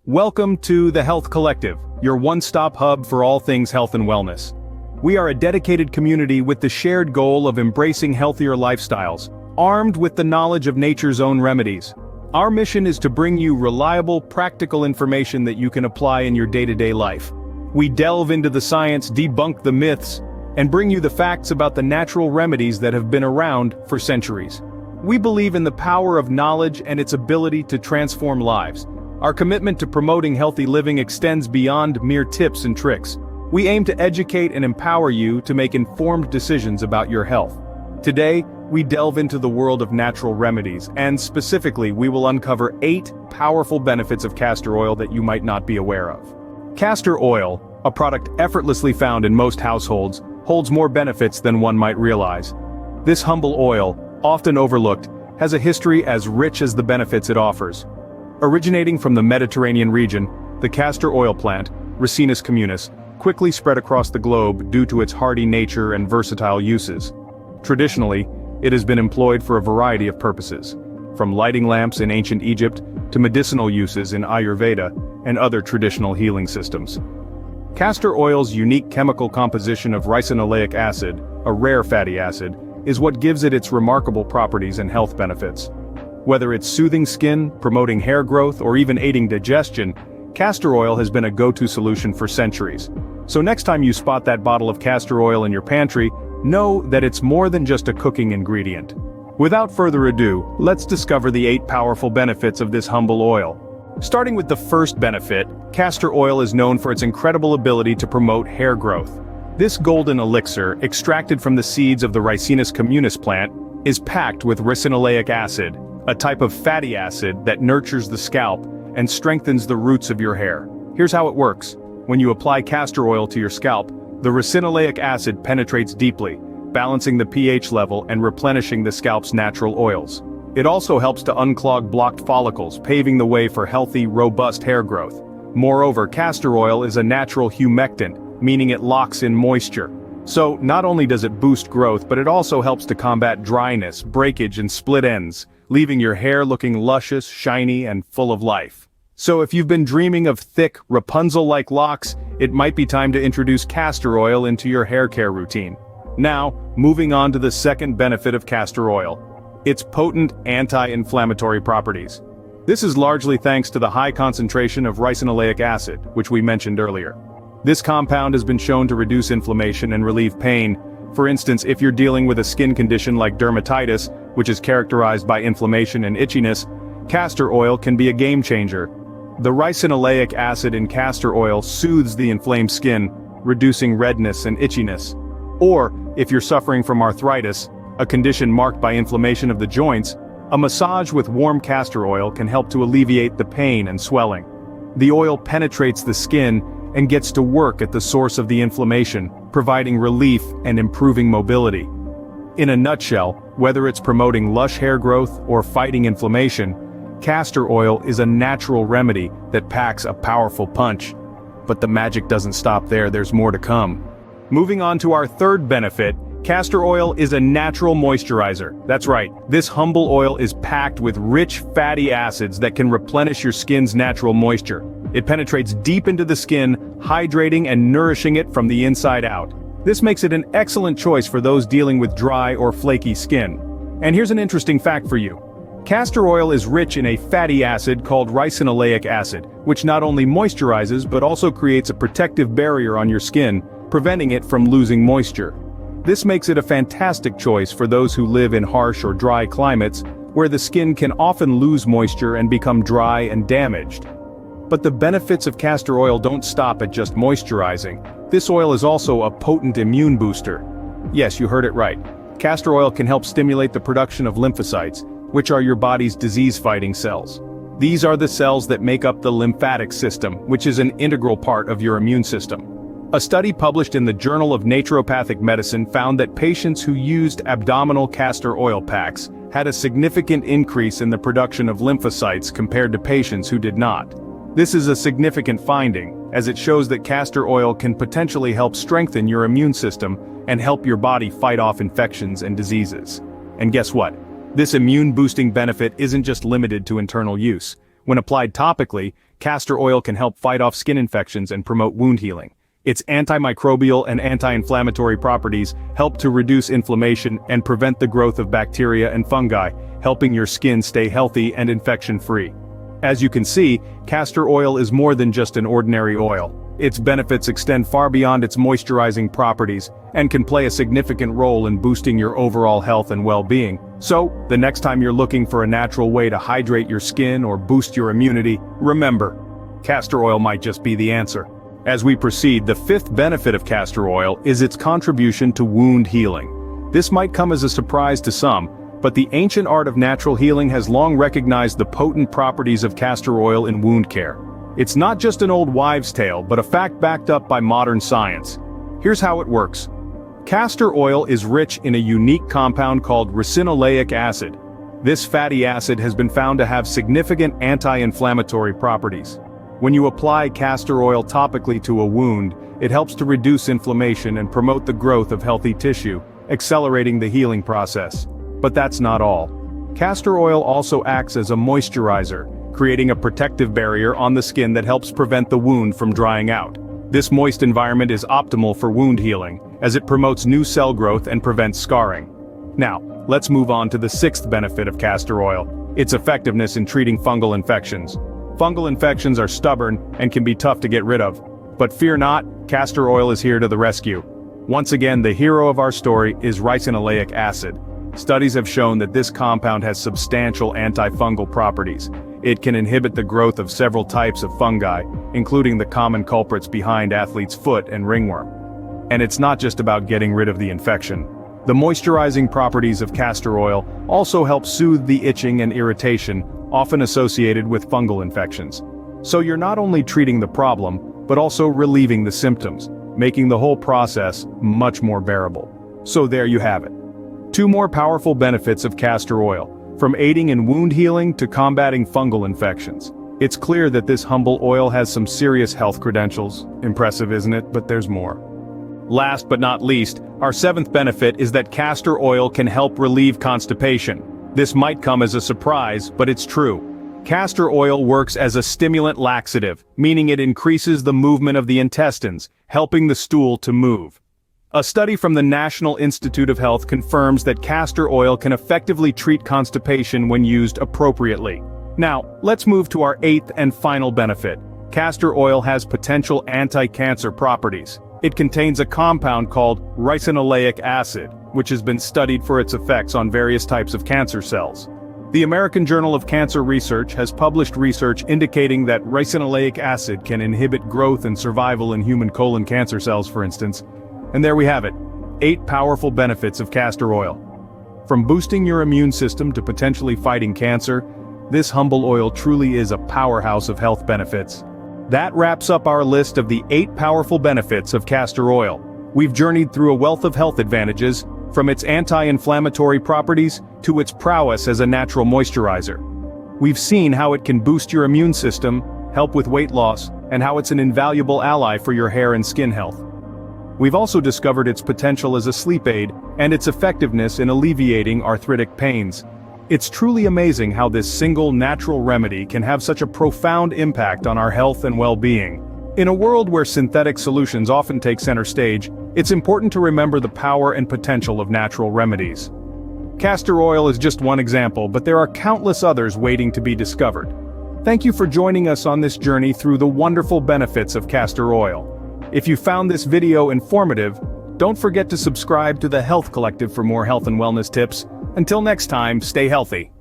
Welcome to the Health Collective, your one-stop hub for all things health and wellness. We are a dedicated community with the shared goal of embracing healthier lifestyles, armed with the knowledge of nature's own remedies. Our mission is to bring you reliable, practical information that you can apply in your day-to-day life. We delve into the science, debunk the myths, and bring you the facts about the natural remedies that have been around for centuries. We believe in the power of knowledge and its ability to transform lives. Our commitment to promoting healthy living extends beyond mere tips and tricks. We aim to educate and empower you to make informed decisions about your health. Today, we delve into the world of natural remedies, and specifically, we will uncover 8 powerful benefits of castor oil that you might not be aware of. Castor oil, a product effortlessly found in most households, holds more benefits than one might realize. This humble oil, often overlooked, has a history as rich as the benefits it offers. Originating from the Mediterranean region, the castor oil plant, Ricinus communis, quickly spread across the globe due to its hardy nature and versatile uses. Traditionally, it has been employed for a variety of purposes, from lighting lamps in ancient Egypt to medicinal uses in Ayurveda and other traditional healing systems. Castor oil's unique chemical composition of ricinoleic acid, a rare fatty acid, is what gives it its remarkable properties and health benefits. Whether it's soothing skin, promoting hair growth, or even aiding digestion, castor oil has been a go-to solution for centuries. So next time you spot that bottle of castor oil in your pantry, know that it's more than just a cooking ingredient. Without further ado, let's discover the 8 powerful benefits of this humble oil. Starting with the first benefit, castor oil is known for its incredible ability to promote hair growth. This golden elixir, extracted from the seeds of the Ricinus communis plant, is packed with ricinoleic acid, a type of fatty acid that nurtures the scalp and strengthens the roots of your hair. Here's how it works. When you apply castor oil to your scalp, the ricinoleic acid penetrates deeply, balancing the pH level and replenishing the scalp's natural oils. It also helps to unclog blocked follicles, paving the way for healthy, robust hair growth. Moreover, castor oil is a natural humectant, meaning it locks in moisture. So, not only does it boost growth, but it also helps to combat dryness, breakage, and split ends, leaving your hair looking luscious, shiny, and full of life. So if you've been dreaming of thick, Rapunzel-like locks, it might be time to introduce castor oil into your hair care routine. Now, moving on to the second benefit of castor oil. Its potent anti-inflammatory properties. This is largely thanks to the high concentration of ricinoleic acid, which we mentioned earlier. This compound has been shown to reduce inflammation and relieve pain. For instance, if you're dealing with a skin condition like dermatitis, which is characterized by inflammation and itchiness, castor oil can be a game changer. The ricinoleic acid in castor oil soothes the inflamed skin, reducing redness and itchiness. Or, if you're suffering from arthritis, a condition marked by inflammation of the joints, a massage with warm castor oil can help to alleviate the pain and swelling. The oil penetrates the skin and gets to work at the source of the inflammation, providing relief and improving mobility. In a nutshell, whether it's promoting lush hair growth or fighting inflammation, castor oil is a natural remedy that packs a powerful punch. But the magic doesn't stop there, there's more to come. Moving on to our third benefit, castor oil is a natural moisturizer. That's right, this humble oil is packed with rich fatty acids that can replenish your skin's natural moisture. It penetrates deep into the skin, hydrating and nourishing it from the inside out. This makes it an excellent choice for those dealing with dry or flaky skin. And here's an interesting fact for you. Castor oil is rich in a fatty acid called ricinoleic acid, which not only moisturizes but also creates a protective barrier on your skin, preventing it from losing moisture. This makes it a fantastic choice for those who live in harsh or dry climates, where the skin can often lose moisture and become dry and damaged. But the benefits of castor oil don't stop at just moisturizing. This oil is also a potent immune booster. Yes, you heard it right. Castor oil can help stimulate the production of lymphocytes, which are your body's disease-fighting cells. These are the cells that make up the lymphatic system, which is an integral part of your immune system. A study published in the Journal of Naturopathic Medicine found that patients who used abdominal castor oil packs had a significant increase in the production of lymphocytes compared to patients who did not. This is a significant finding, as it shows that castor oil can potentially help strengthen your immune system and help your body fight off infections and diseases. And guess what? This immune-boosting benefit isn't just limited to internal use. When applied topically, castor oil can help fight off skin infections and promote wound healing. Its antimicrobial and anti-inflammatory properties help to reduce inflammation and prevent the growth of bacteria and fungi, helping your skin stay healthy and infection-free. As you can see, castor oil is more than just an ordinary oil. Its benefits extend far beyond its moisturizing properties and can play a significant role in boosting your overall health and well-being. So, the next time you're looking for a natural way to hydrate your skin or boost your immunity, remember, castor oil might just be the answer. As we proceed, the fifth benefit of castor oil is its contribution to wound healing. This might come as a surprise to some, but the ancient art of natural healing has long recognized the potent properties of castor oil in wound care. It's not just an old wives' tale, but a fact backed up by modern science. Here's how it works. Castor oil is rich in a unique compound called ricinoleic acid. This fatty acid has been found to have significant anti-inflammatory properties. When you apply castor oil topically to a wound, it helps to reduce inflammation and promote the growth of healthy tissue, accelerating the healing process. But that's not all. Castor oil also acts as a moisturizer, creating a protective barrier on the skin that helps prevent the wound from drying out. This moist environment is optimal for wound healing, as it promotes new cell growth and prevents scarring. Now, let's move on to the sixth benefit of castor oil: its effectiveness in treating fungal infections. Fungal infections are stubborn and can be tough to get rid of. But fear not, castor oil is here to the rescue. Once again, the hero of our story is ricinoleic acid. Studies have shown that this compound has substantial antifungal properties. It can inhibit the growth of several types of fungi, including the common culprits behind athlete's foot and ringworm. And it's not just about getting rid of the infection. The moisturizing properties of castor oil also help soothe the itching and irritation, often associated with fungal infections. So you're not only treating the problem, but also relieving the symptoms, making the whole process much more bearable. So there you have it. 2 more powerful benefits of castor oil, from aiding in wound healing to combating fungal infections. It's clear that this humble oil has some serious health credentials. Impressive, isn't it? But there's more. Last but not least, our 7th benefit is that castor oil can help relieve constipation. This might come as a surprise, but it's true. Castor oil works as a stimulant laxative, meaning it increases the movement of the intestines, helping the stool to move. A study from the National Institute of Health confirms that castor oil can effectively treat constipation when used appropriately. Now, let's move to our 8th and final benefit. Castor oil has potential anti-cancer properties. It contains a compound called ricinoleic acid, which has been studied for its effects on various types of cancer cells. The American Journal of Cancer Research has published research indicating that ricinoleic acid can inhibit growth and survival in human colon cancer cells, for instance. And there we have it, 8 powerful benefits of castor oil. From boosting your immune system to potentially fighting cancer, this humble oil truly is a powerhouse of health benefits. That wraps up our list of the 8 powerful benefits of castor oil. We've journeyed through a wealth of health advantages, from its anti-inflammatory properties to its prowess as a natural moisturizer. We've seen how it can boost your immune system, help with weight loss, and how it's an invaluable ally for your hair and skin health. We've also discovered its potential as a sleep aid and its effectiveness in alleviating arthritic pains. It's truly amazing how this single natural remedy can have such a profound impact on our health and well-being. In a world where synthetic solutions often take center stage, it's important to remember the power and potential of natural remedies. Castor oil is just one example, but there are countless others waiting to be discovered. Thank you for joining us on this journey through the wonderful benefits of castor oil. If you found this video informative, don't forget to subscribe to the Health Collective for more health and wellness tips. Until next time, stay healthy.